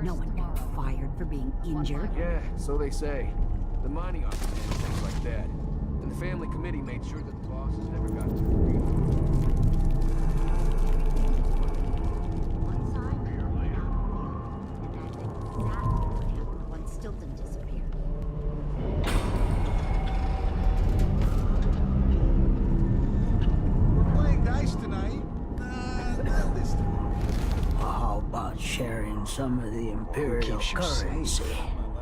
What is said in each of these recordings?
No one got fired for being injured. Yeah, so they say. The mining office handled things like that. And the family committee made sure that the bosses never got too grieved. One side, and that's exactly what happened when Stilton disappeared. We're playing dice tonight. Not this time. How about sharing some of the Imperial keeps you currency?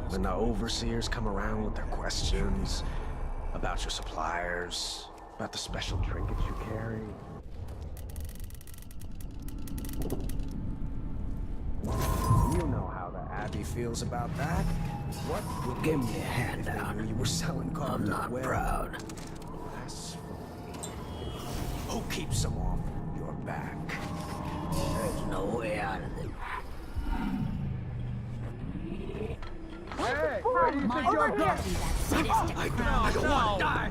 When the overseers come around with their questions about your suppliers, about the special trinkets you carry. You know how the Abbey feels about that. What would Give me a handout. you were selling I'm carved not well? proud. Who keeps them off your back? There's no way out of this. Hey, where do you think you're going? That sadistic crowd. I don't want to die!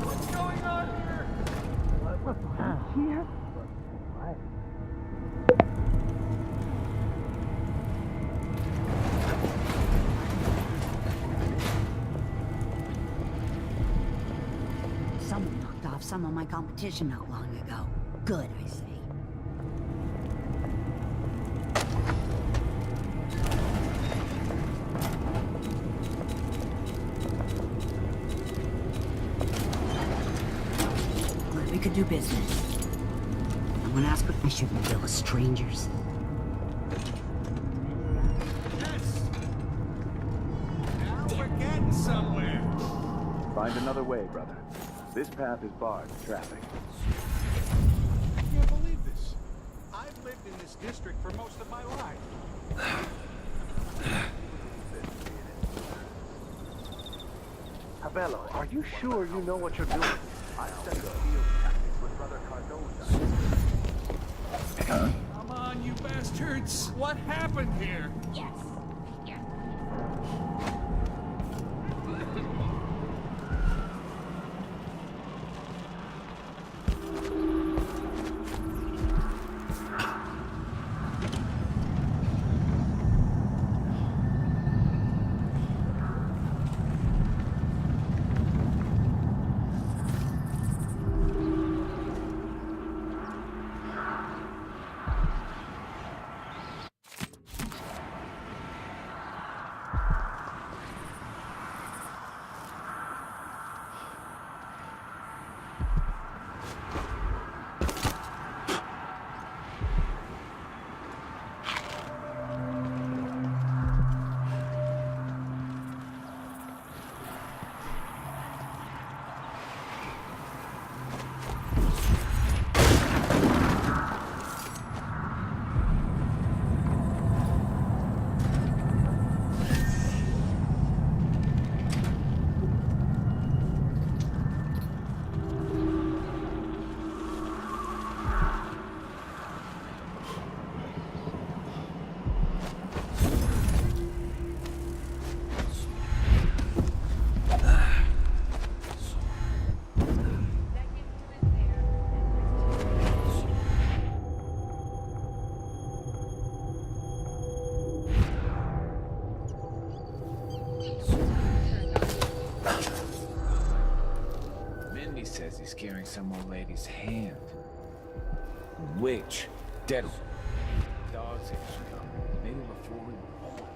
What's going on here? Someone knocked off some of my competition not long ago. Good, I say. Glad we could do business. I'm gonna ask what I shouldn't deal with strangers. Yes. Now we're getting somewhere. Find another way, brother. This path is barred to traffic. I can't believe this. I've lived in this district for most of my life. Abello, are you sure you know what you're doing? I studied field tactics with Brother Cardoza. Come on, you bastards. What happened here? Yes. Yes. Says he's carrying some old lady's hand. Which? Dead. Dogs ain't come. Maybe before we were born.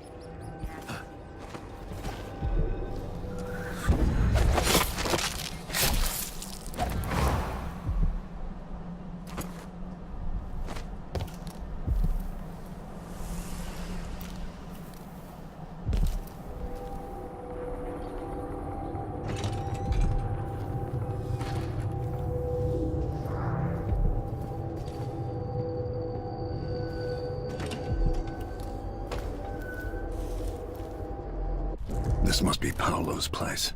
This must be Paolo's place.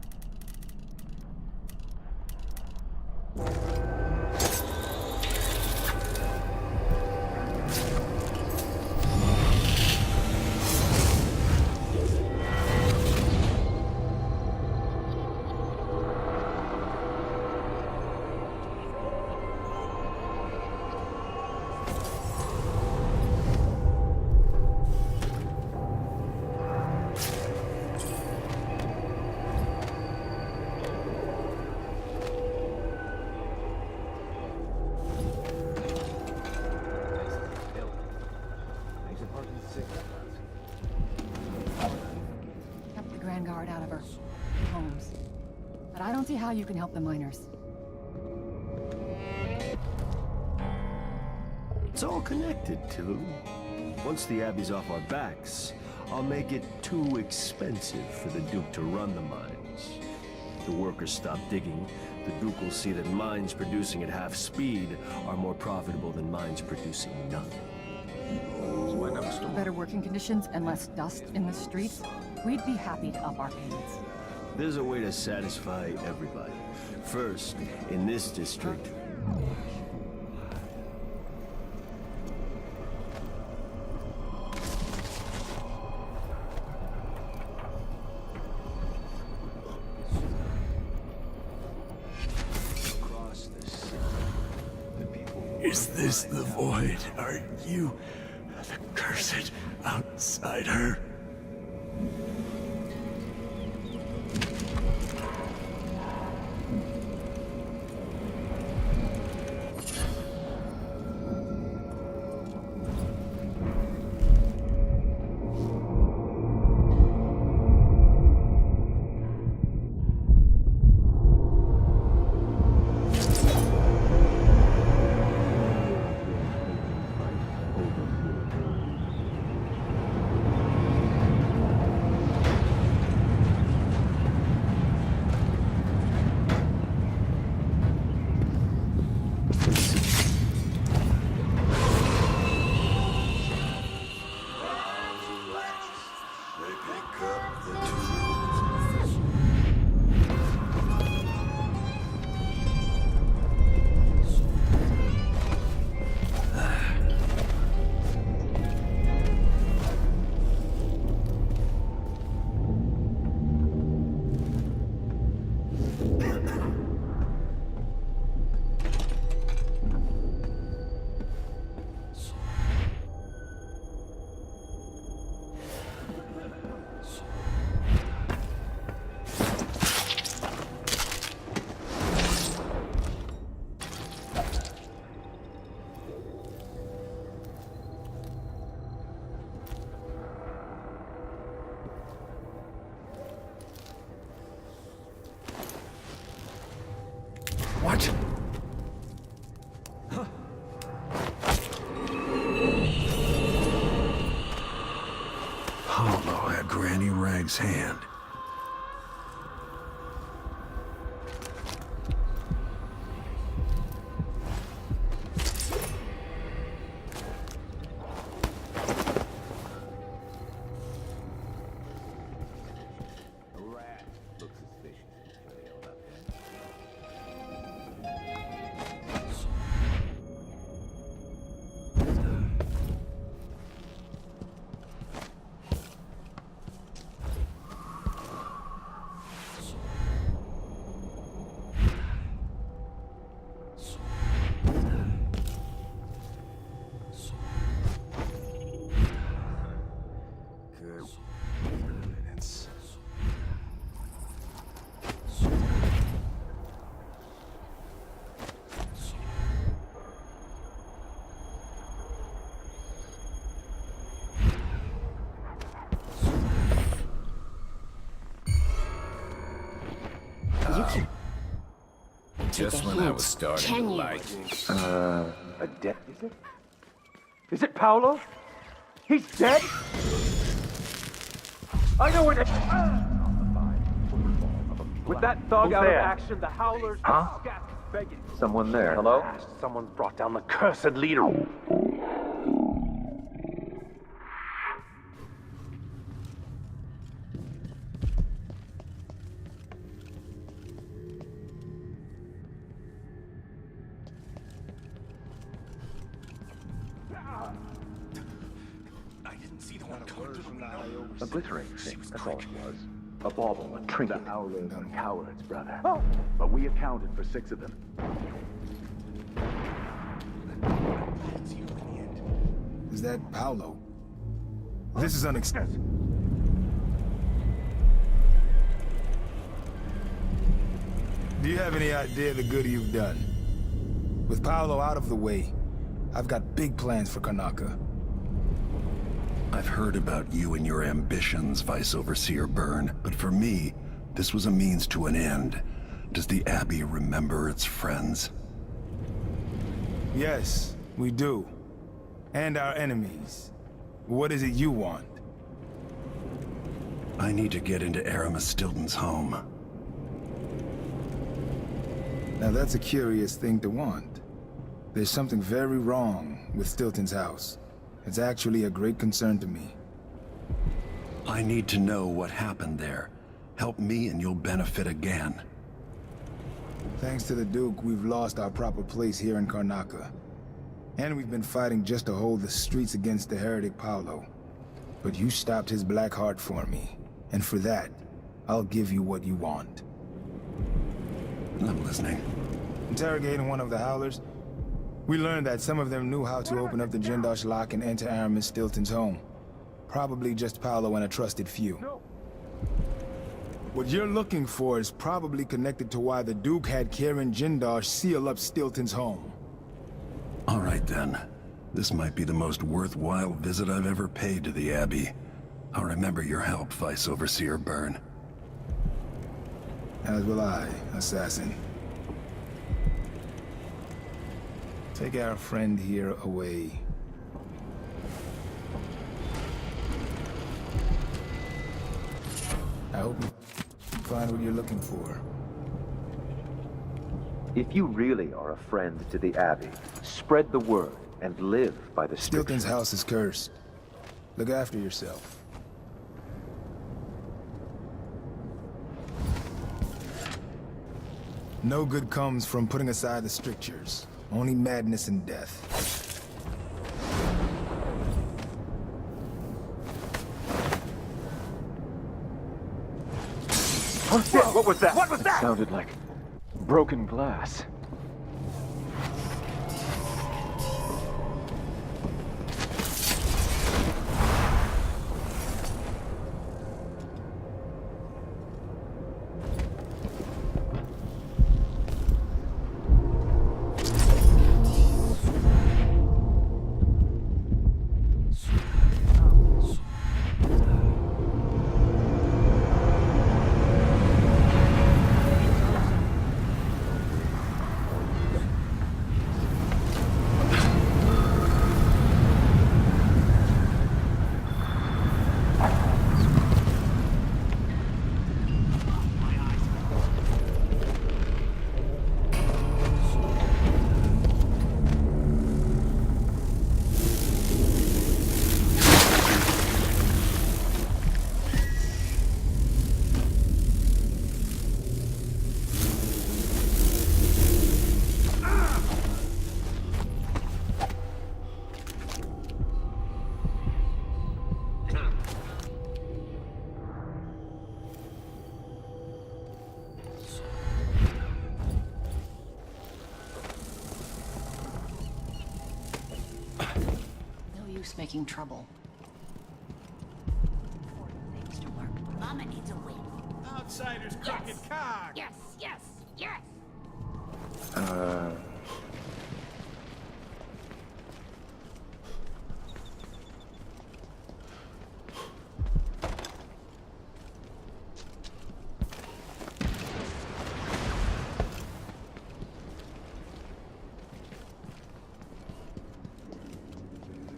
homes. But I don't see how you can help the miners. It's all connected, too. Once the Abbey's off our backs, I'll make it too expensive for the Duke to run the mines. The workers stop digging, the Duke will see that mines producing at half speed are more profitable than mines producing nothing. Better working conditions and less dust in the streets, we'd be happy to up our payments. There's a way to satisfy everybody. First, in this district, across the city, the people who Is this the void? Are you the cursed outsider? What? Paolo had Granny Rag's hand. Just when I was starting to like it. A death, is it? Is it Paolo? He's dead? I know where to... With that thug out of action, the Howlers... Huh? Begging. Someone there. Hello? Someone brought down the cursed leader. Obliterating thing, that's all it was. A bauble, a trinket. The Howlers are cowards, brother. Oh. But we accounted for 6 of them. Is that Paolo? This is unexpected. Do you have any idea the good you've done? With Paolo out of the way, I've got big plans for Kanaka. I've heard about you and your ambitions, Vice Overseer Byrne, but for me, This was a means to an end. Does the Abbey remember its friends? Yes, we do. And our enemies. What is it you want? I need to get into Aramis Stilton's home. Now that's a curious thing to want. There's something very wrong with Stilton's house. It's actually a great concern to me. I need to know what happened there. Help me and you'll benefit again. Thanks to the Duke, we've lost our proper place here in Karnaca. And we've been fighting just to hold the streets against the heretic Paolo. But you stopped his black heart for me. And for that, I'll give you what you want. I'm listening. Interrogating one of the Howlers, we learned that some of them knew how to open up the Jindosh lock and enter Aramis Stilton's home. Probably just Paolo and a trusted few. What you're looking for is probably connected to why the Duke had Karen Jindosh seal up Stilton's home. All right then. This might be the most worthwhile visit I've ever paid to the Abbey. I'll remember your help, Vice Overseer Byrne. As will I, Assassin. Take our friend here away. I hope you find what you're looking for. If you really are a friend to the Abbey, spread the word and live by the Stilton's house is cursed. Look after yourself. No good comes from putting aside the strictures. Only madness and death. Oh shit, what was that? What was that? It sounded like broken glass. Making trouble. Things to work. Mama needs a win. Outsiders crooked cock. Yes, yes, yes.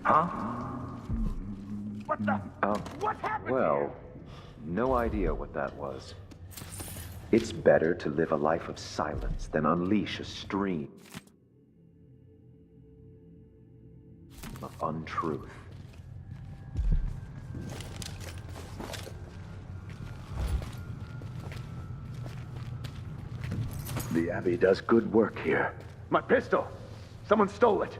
Huh? What the? What happened? Well, no idea what that was. It's better to live a life of silence than unleash a stream of untruth. The Abbey does good work here. My pistol! Someone stole it!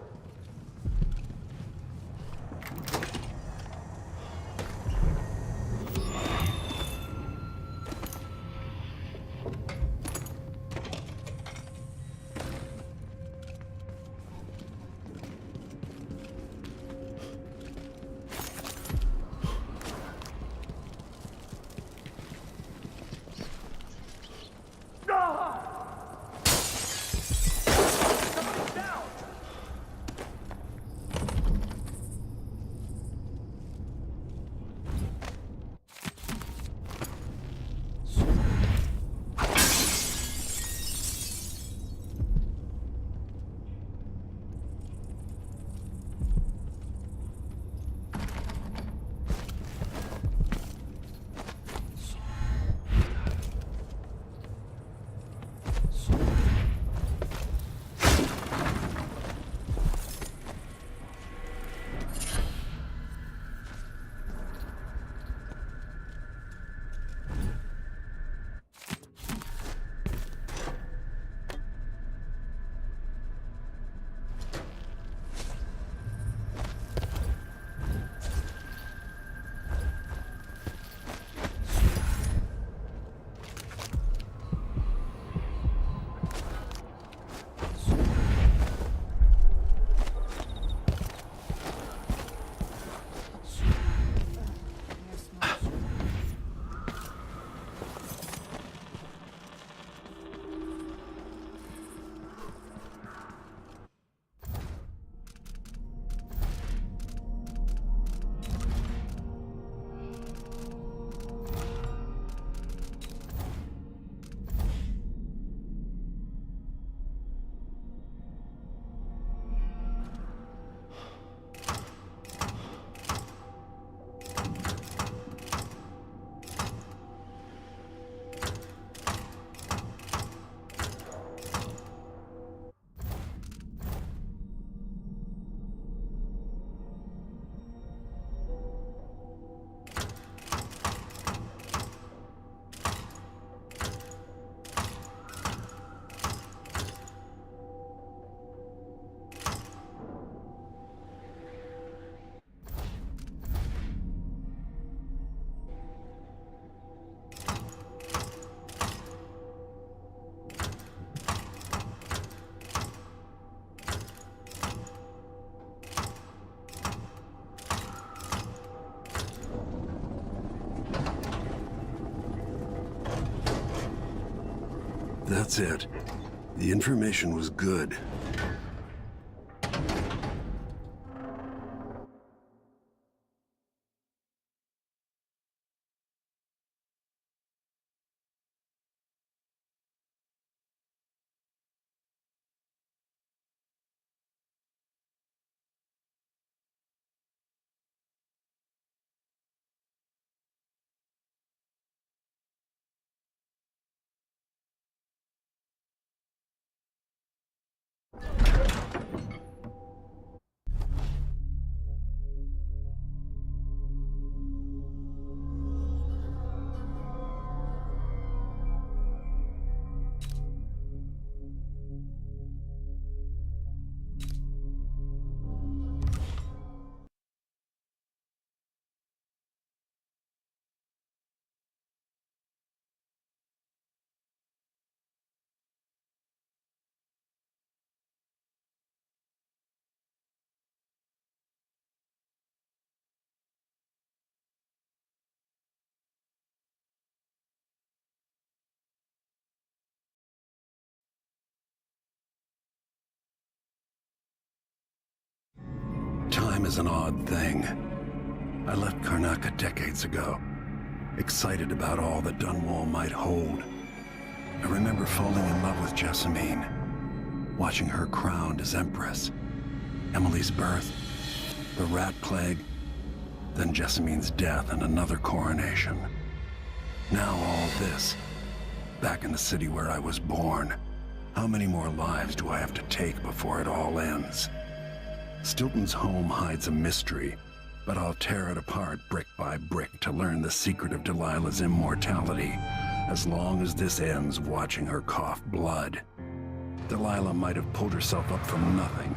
That's it. The information was good. Time is an odd thing. I left Karnaca decades ago, excited about all that Dunwall might hold. I remember falling in love with Jessamine, watching her crowned as Empress, Emily's birth, the rat plague, then Jessamine's death and another coronation. Now all this, back in the city where I was born. How many more lives do I have to take before it all ends? Stilton's home hides a mystery, but I'll tear it apart brick by brick to learn the secret of Delilah's immortality, as long as this ends watching her cough blood. Delilah might have pulled herself up from nothing,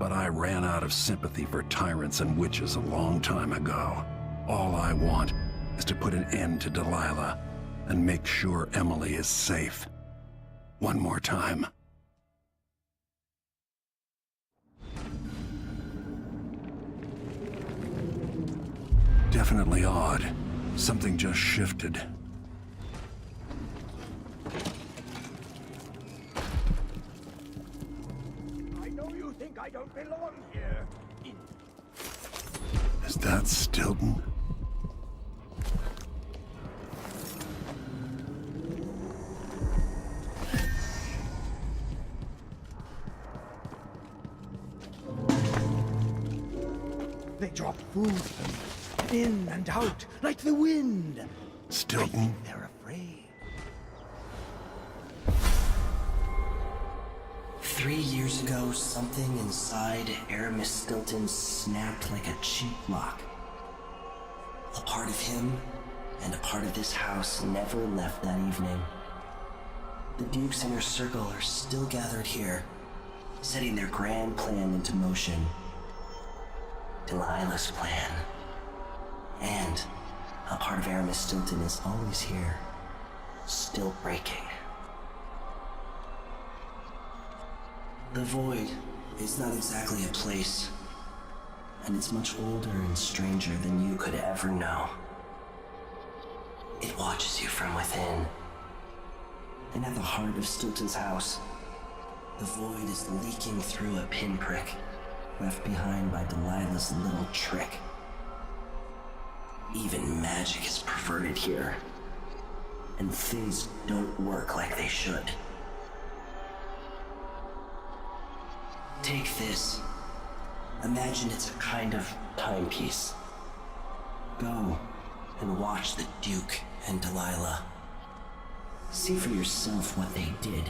but I ran out of sympathy for tyrants and witches a long time ago. All I want is to put an end to Delilah and make sure Emily is safe. One more time. Definitely odd. Something just shifted. I know you think I don't belong here. Is that Stilton? They drop food in and out like the wind. Stilton? They're afraid. 3 years ago, something inside Aramis Stilton snapped like a cheap lock. A part of him and a part of this house never left that evening. The Duke's inner circle are still gathered here, setting their grand plan into motion. Delilah's plan. And a part of Aramis Stilton is always here, still breaking. The Void is not exactly a place, and it's much older and stranger than you could ever know. It watches you from within. And at the heart of Stilton's house, the Void is leaking through a pinprick left behind by Delilah's little trick. Even magic is perverted here, and things don't work like they should. Take this. Imagine it's a kind of timepiece. Go and watch the Duke and Delilah. See for yourself what they did.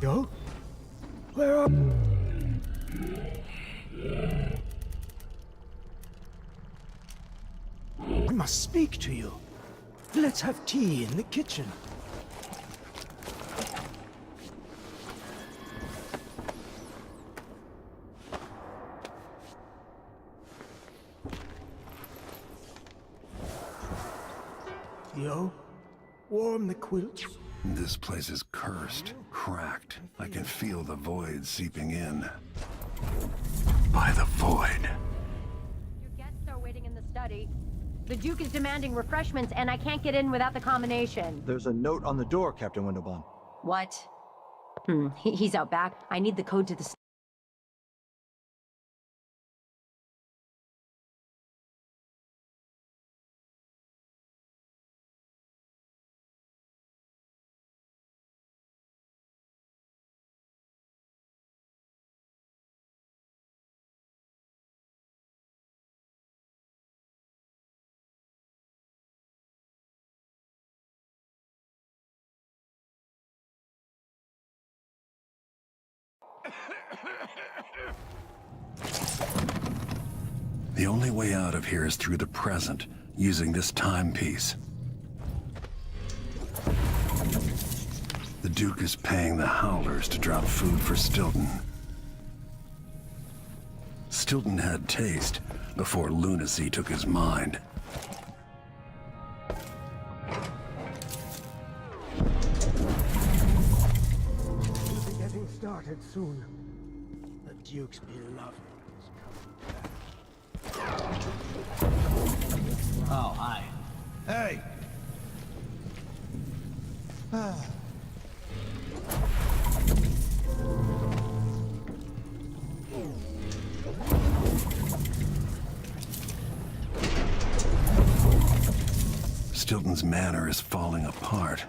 Yo? Where are... I must speak to you. Let's have tea in the kitchen. Yo, warm the quilts. This place is cursed, cracked. I can feel the void seeping in. by the void. Your guests are waiting in the study. The Duke is demanding refreshments, and I can't get in without the combination. There's a note on the door, Captain Windelbaum. What? He's out back. I need the code to the... The only way out of here is through the present, using this timepiece. The Duke is paying the Howlers to drop food for Stilton. Stilton had taste before lunacy took his mind. We'll be getting started soon. The Duke's beloved is coming back. Oh, hi. Hey! Stilton's manor is falling apart.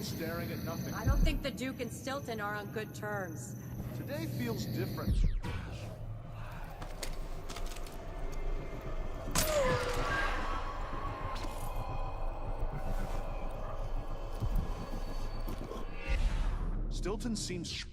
Staring at nothing. I don't think the Duke and Stilton are on good terms. Today feels different. Stilton seems...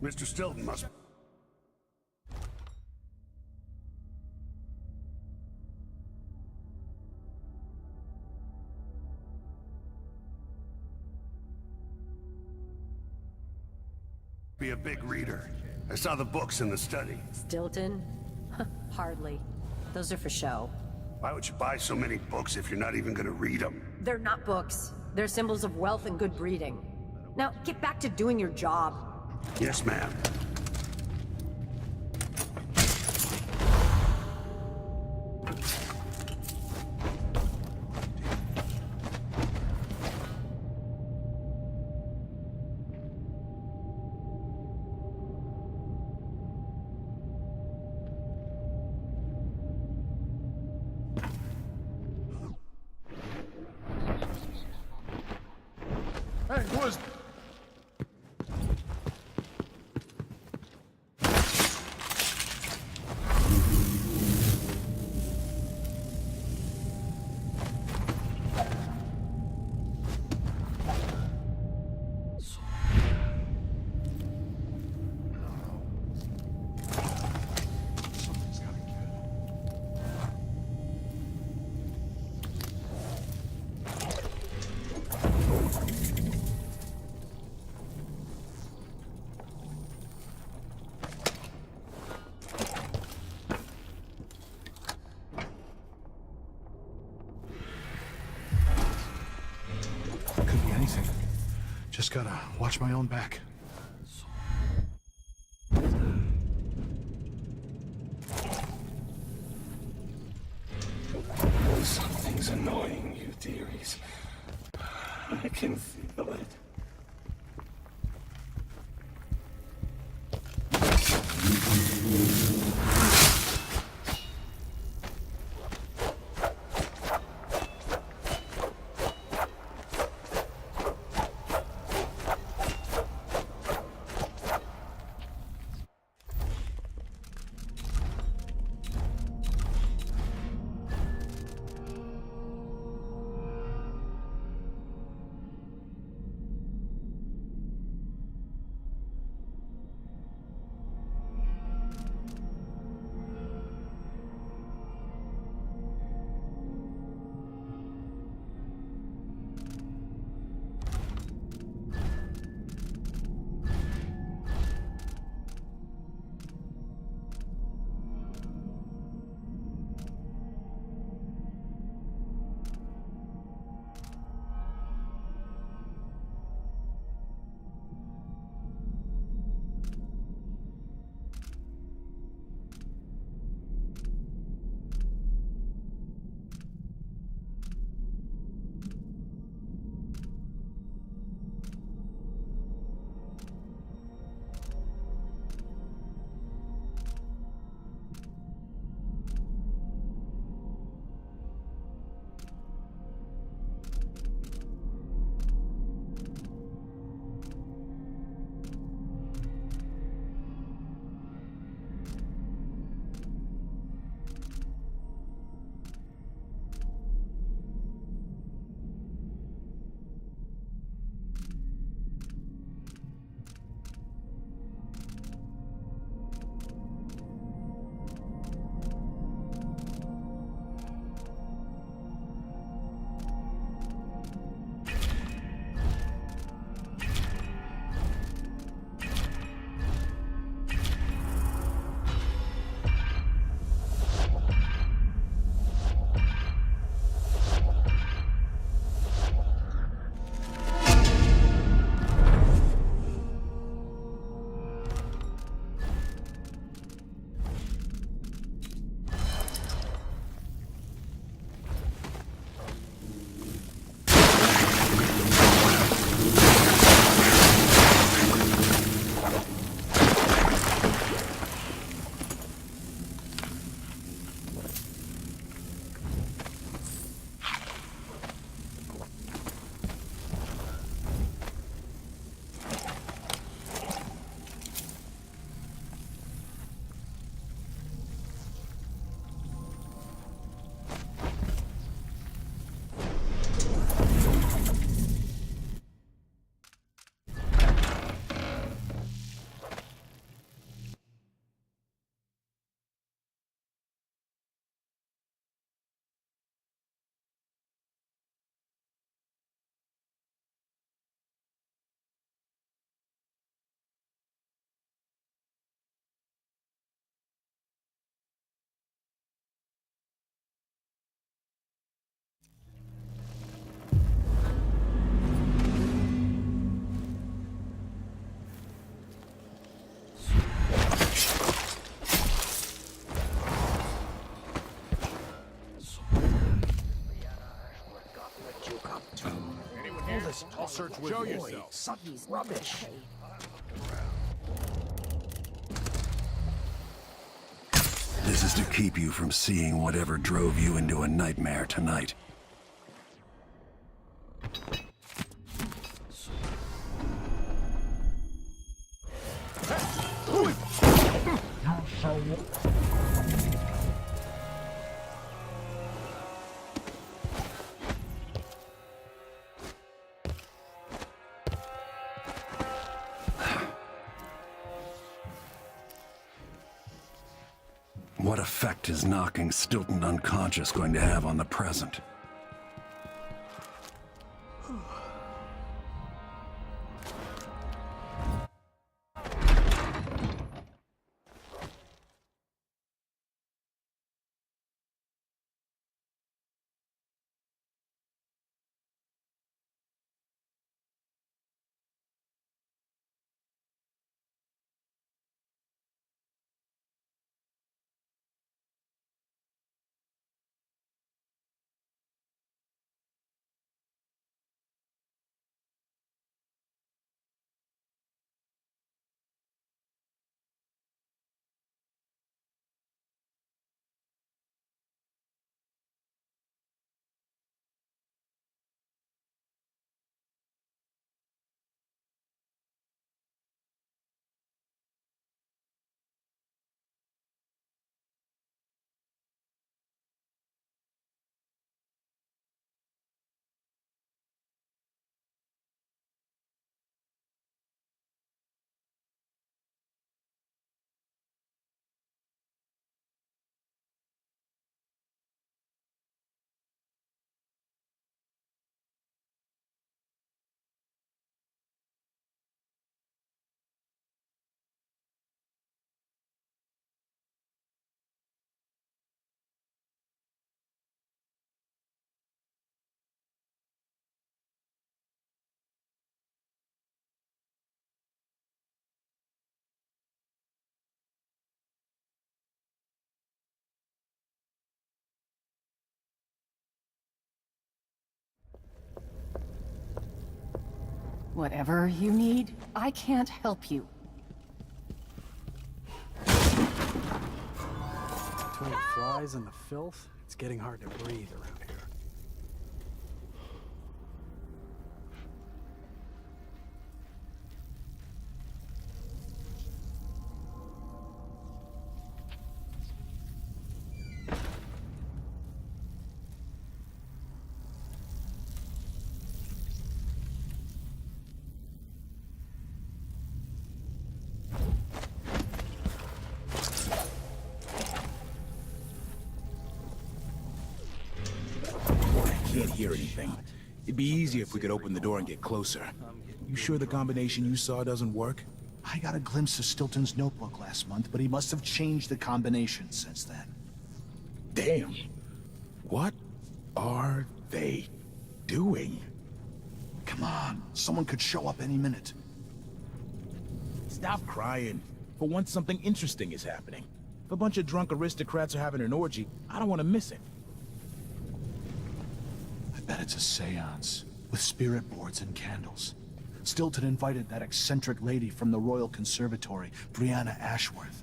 Mr. Stilton must... be a big reader. I saw the books in the study. Stilton? Hardly. Those are for show. Why would you buy so many books if you're not even gonna read them? They're not books. They're symbols of wealth and good breeding. Now, get back to doing your job. Yes, ma'am. Hey, who is... watch my own back. Something's annoying you, dearies. I can feel it. I'll search with you. Sucky rubbish. This is to keep you from seeing whatever drove you into a nightmare tonight. What effect is knocking Stilton unconscious going to have on the present? Whatever you need, I can't help you. Between the flies and the filth, it's getting hard to breathe around here. Can't hear anything. It'd be easier if we could open the door and get closer. You sure the combination you saw doesn't work? I got a glimpse of Stilton's notebook last month, but he must have changed the combination since then. Damn. What are they doing? Come on, someone could show up any minute. Stop crying. For once, something interesting is happening. If a bunch of drunk aristocrats are having an orgy, I don't want to miss it. I bet it's a seance, with spirit boards and candles. Stilton invited that eccentric lady from the Royal Conservatory, Brianna Ashworth.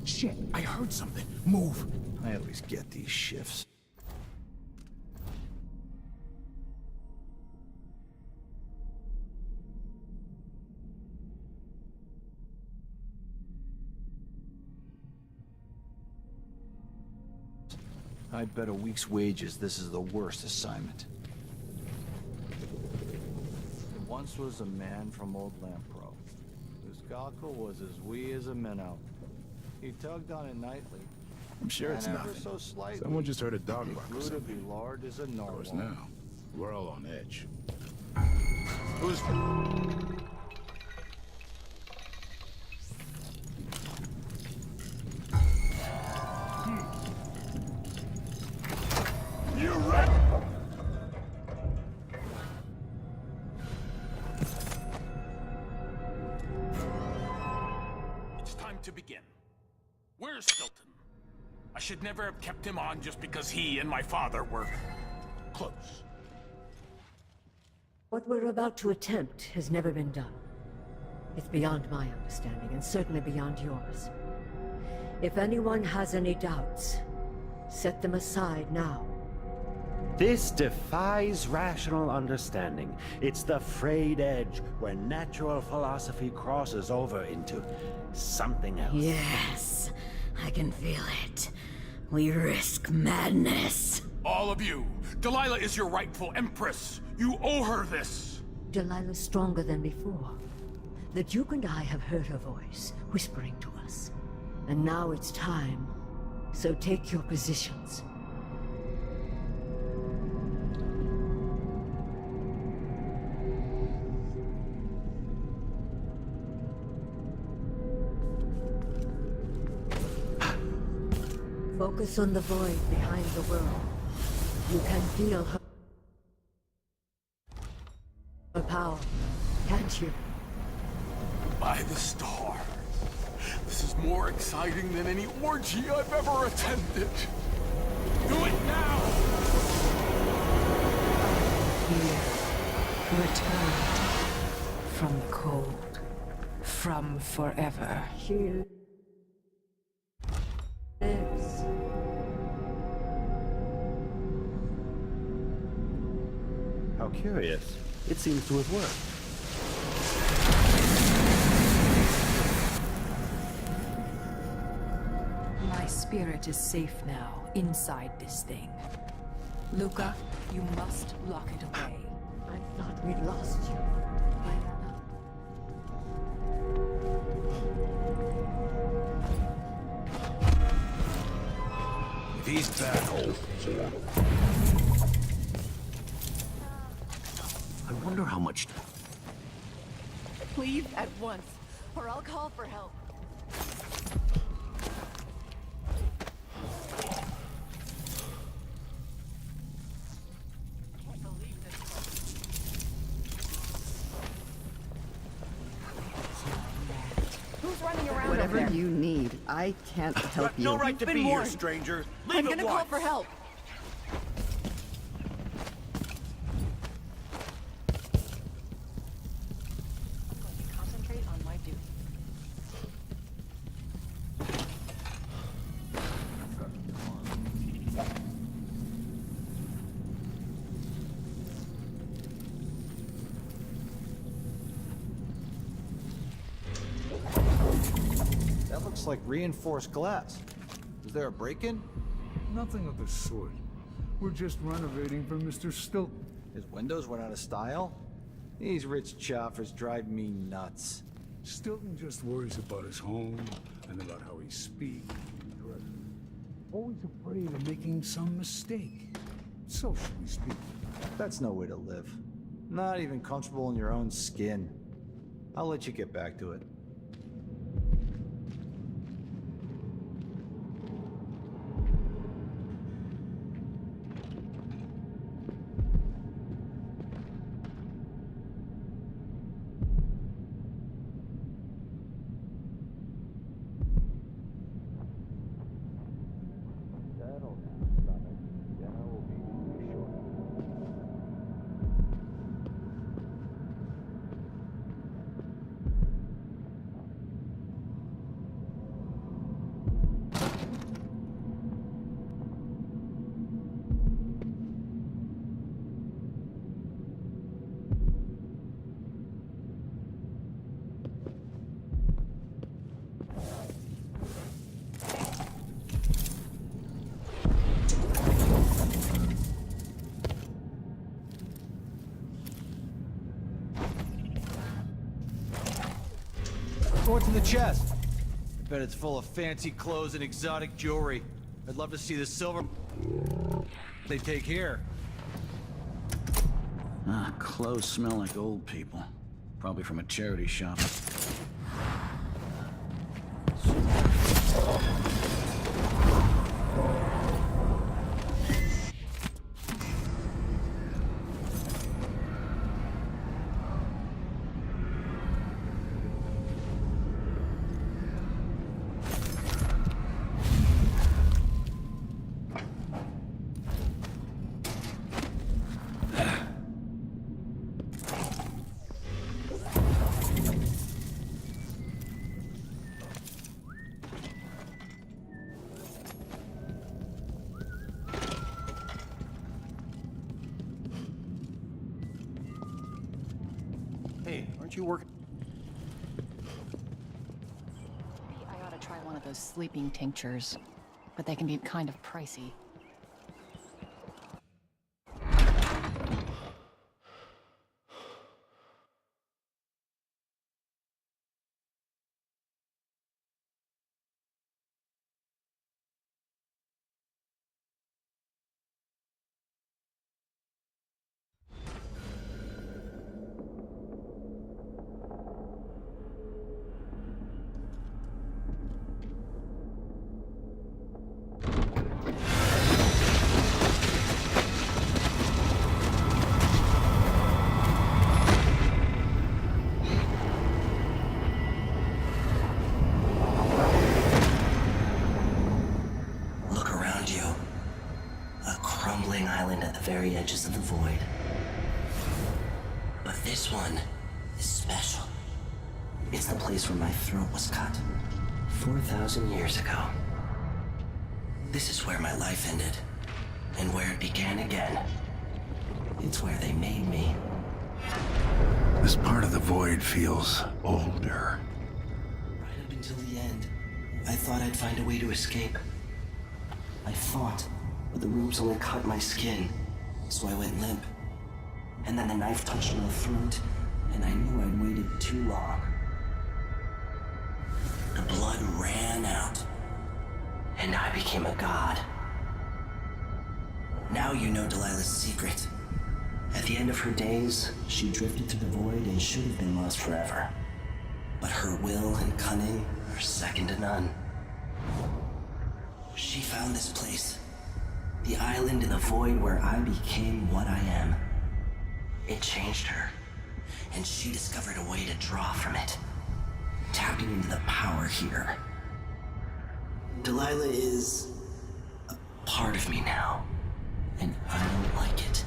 Shit, I heard something. Move. I always get these shifts. I'd bet a week's wages this is the worst assignment. There once was a man from Old Lampro, whose cockle was as wee as a minnow. He tugged on it nightly. I'm sure it's and ever nothing. so slightly. Someone just heard a dog bark or Grew to something. be large as a Of course, narwhal. now we're all on edge. Who's... You ready? It's time to begin. Where's Stilton? I should never have kept him on just because he and my father were close. What we're about to attempt has never been done. It's beyond my understanding, and certainly beyond yours. If anyone has any doubts, set them aside now. This defies rational understanding. It's the frayed edge where natural philosophy crosses over into something else. Yes, I can feel it. We risk madness. All of you, Delilah is your rightful empress. You owe her this. Delilah's stronger than before. The Duke and I have heard her voice, whispering to us. And now it's time. So take your positions. Focus on the void behind the world. You can feel her power, can't you? By the stars. This is more exciting than any orgy I've ever attended. Do it now! Here, returned from the cold, from forever. She lives. How curious. It seems to have worked. My spirit is safe now, inside this thing. Luca, you must lock it away. I thought we'd lost you. If he's back, I wonder how much... Leave at once, or I'll call for help. Who's running around Whatever over there? you need, I can't help you. No right to You've been be here, warned. stranger. Leave I'm at gonna call once. for help. looks like reinforced glass. Is there a break-in? Nothing of the sort. We're just renovating for Mr. Stilton. His windows went out of style? These rich choppers drive me nuts. Stilton just worries about his home and about how he speaks. Always afraid of making some mistake. Socially speaking. That's no way to live. Not even comfortable in your own skin. I'll let you get back to it. What's in the chest? I bet it's full of fancy clothes and exotic jewelry. I'd love to see the silver they take here. Clothes smell like old people. Probably from a charity shop. Hey, aren't you working? Maybe I ought to try one of those sleeping tinctures, but they can be kind of pricey. Very edges of the void. But this one is special. It's the place where my throat was cut 4,000 years ago. This is where my life ended, and where it began again. It's where they made me. This part of the void feels older. Right up until the end, I thought I'd find a way to escape. I fought, but the rooms only cut my skin. So I went limp. And then the knife touched my throat, and I knew I'd waited too long. The blood ran out, and I became a god. Now you know Delilah's secret. At the end of her days, she drifted through the void and should have been lost forever. But her will and cunning are second to none. She found this place. The island in the void where I became what I am. It changed her, and she discovered a way to draw from it, tapping into the power here. Delilah is a part of me now, and I don't like it.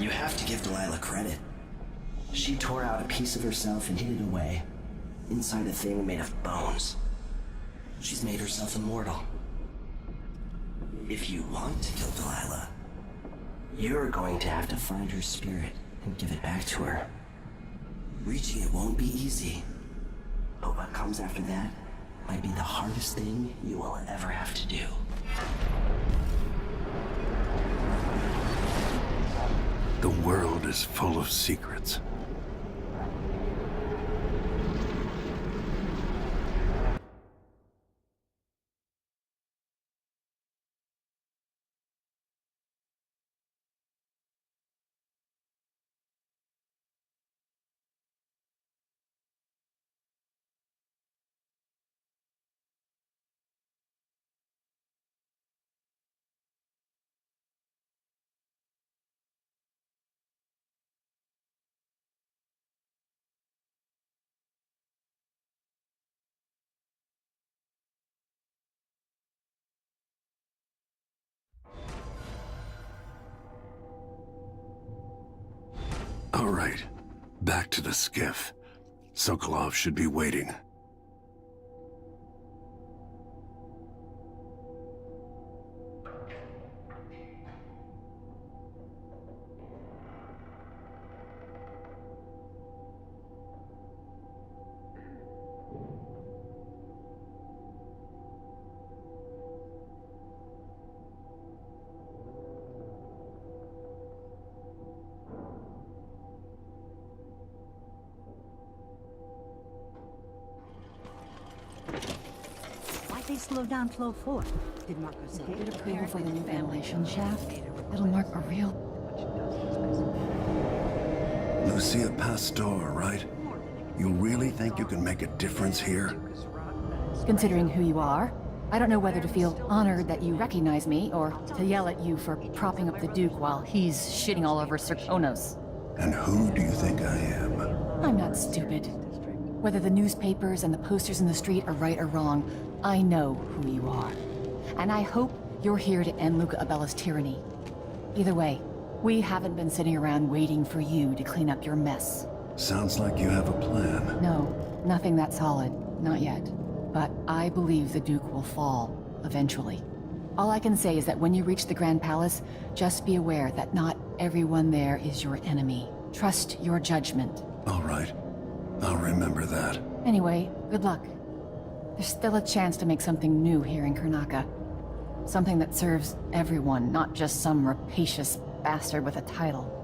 You have to give Delilah credit. She tore out a piece of herself and hid it away. Inside a thing made of bones. She's made herself immortal. If you want to kill Delilah, you're going to have to find her spirit and give it back to her. Reaching it won't be easy, but what comes after that might be the hardest thing you will ever have to do. The world is full of secrets. All right, back to the skiff. Sokolov should be waiting. Why'd they slow down flow 4? Did Marco say? Get approval for the new ventilation shaft. It'll mark a real... Lucia Pastor, right? You really think you can make a difference here? Considering who you are, I don't know whether to feel honored that you recognize me, or to yell at you for propping up the Duke while he's shitting all over Serkonos. And who do you think I am? I'm not stupid. Whether the newspapers and the posters in the street are right or wrong, I know who you are. And I hope you're here to end Luca Abella's tyranny. Either way, we haven't been sitting around waiting for you to clean up your mess. Sounds like you have a plan. No, nothing that solid. Not yet. But I believe the Duke will fall, eventually. All I can say is that when you reach the Grand Palace, just be aware that not everyone there is your enemy. Trust your judgment. All right. I'll remember that. Anyway, good luck. There's still a chance to make something new here in Karnaca. Something that serves everyone, not just some rapacious bastard with a title.